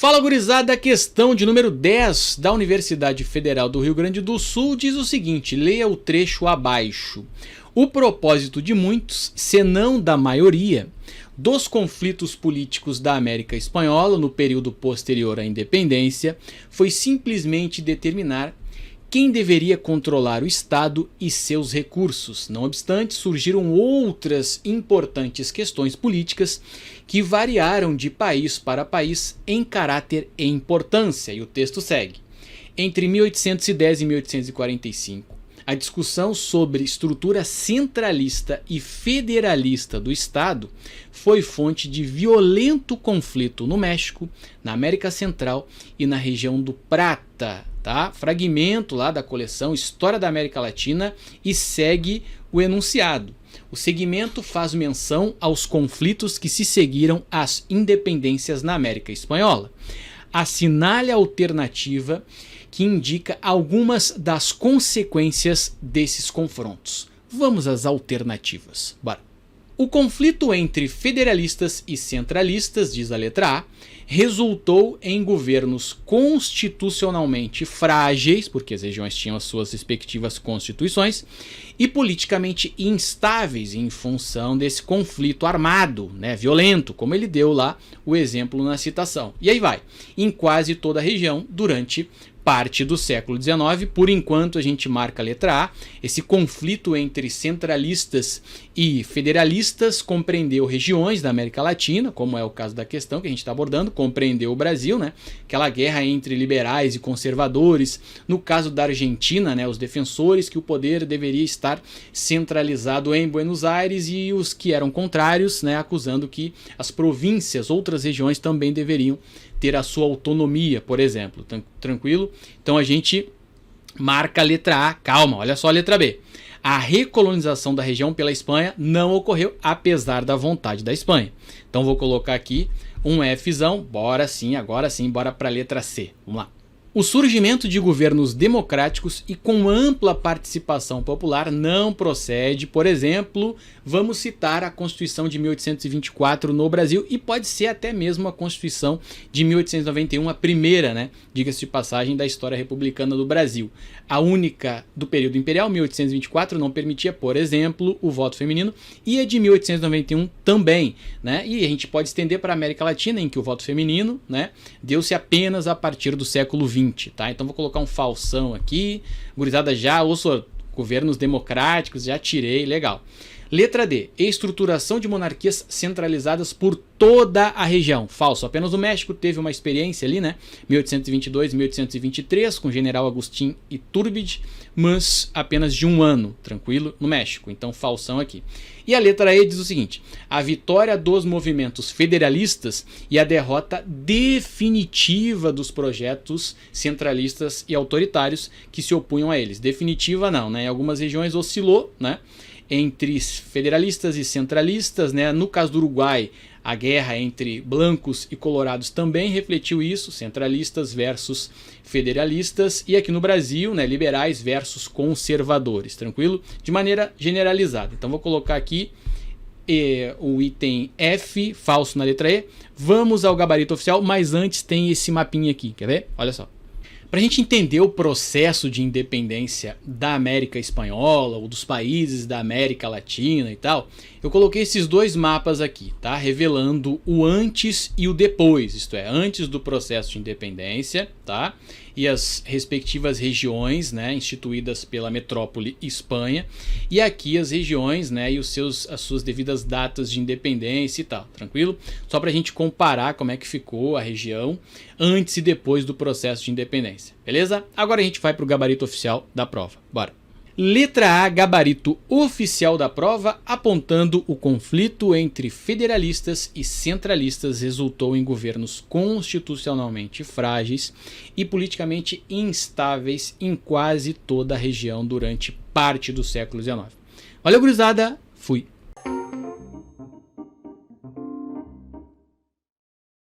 Fala, gurizada, questão de número 10 da Universidade Federal do Rio Grande do Sul diz o seguinte, leia o trecho abaixo. O propósito de muitos, senão da maioria, dos conflitos políticos da América Espanhola no período posterior à independência foi simplesmente determinar quem deveria controlar o Estado e seus recursos. Não obstante, surgiram outras importantes questões políticas que variaram de país para país em caráter e importância. E o texto segue. Entre 1810 e 1845, a discussão sobre estrutura centralista e federalista do Estado foi fonte de violento conflito no México, na América Central e na região do Prata. Tá? Fragmento lá da coleção História da América Latina e segue o enunciado. O segmento faz menção aos conflitos que se seguiram às independências na América Espanhola. Assinale a alternativa que indica algumas das consequências desses confrontos. Vamos às alternativas. Bora. O conflito entre federalistas e centralistas, diz a letra A, resultou em governos constitucionalmente frágeis, porque as regiões tinham as suas respectivas constituições, e politicamente instáveis em função desse conflito armado, violento, como ele deu lá o exemplo na citação. E aí vai, em quase toda a região durante parte do século XIX, por enquanto a gente marca a letra A, esse conflito entre centralistas e federalistas compreendeu regiões da América Latina, como é o caso da questão que a gente está abordando, compreendeu o Brasil, aquela guerra entre liberais e conservadores, no caso da Argentina, os defensores que o poder deveria estar centralizado em Buenos Aires e os que eram contrários, acusando que as províncias, outras regiões também deveriam ter a sua autonomia, por exemplo. Tranquilo? Então a gente marca a letra A. Calma, olha só a letra B. A recolonização da região pela Espanha não ocorreu apesar da vontade da Espanha. Então vou colocar aqui um Fzão. Bora sim, agora sim, bora para a letra C. Vamos lá. O surgimento de governos democráticos e com ampla participação popular não procede, por exemplo, vamos citar a Constituição de 1824 no Brasil e pode ser até mesmo a Constituição de 1891, a primeira, diga-se de passagem, da história republicana do Brasil. A única do período imperial, 1824, não permitia, por exemplo, o voto feminino e a de 1891 também, E a gente pode estender para a América Latina, em que o voto feminino, deu-se apenas a partir do século XX. Tá? Então vou colocar um falsão aqui, gurizada já, ouço governos democráticos, já tirei, legal. Letra D, estruturação de monarquias centralizadas por toda a região. Falso, apenas o México teve uma experiência ali, 1822 e 1823, com o general Agustín Iturbide, mas apenas de um ano, tranquilo, no México. Então falsão aqui. E a letra E diz o seguinte, a vitória dos movimentos federalistas e a derrota definitiva dos projetos centralistas e autoritários que se opunham a eles. Definitiva não, Em algumas regiões oscilou, entre federalistas e centralistas, No caso do Uruguai, a guerra entre blancos e colorados também refletiu isso, centralistas versus federalistas, e aqui no Brasil, liberais versus conservadores, tranquilo? De maneira generalizada. Então vou colocar aqui o item F, falso na letra E. Vamos ao gabarito oficial, mas antes tem esse mapinha aqui, quer ver? Olha só. Para a gente entender o processo de independência da América Espanhola ou dos países da América Latina e tal, eu coloquei esses dois mapas aqui, tá? Revelando o antes e o depois, isto é, antes do processo de independência, tá? E as respectivas regiões, instituídas pela metrópole Espanha, e aqui as regiões, e as suas devidas datas de independência e tal, tranquilo? Só para a gente comparar como é que ficou a região antes e depois do processo de independência, beleza? Agora a gente vai para o gabarito oficial da prova, bora! Letra A, gabarito oficial da prova, apontando o conflito entre federalistas e centralistas resultou em governos constitucionalmente frágeis e politicamente instáveis em quase toda a região durante parte do século XIX. Valeu, gurizada, fui!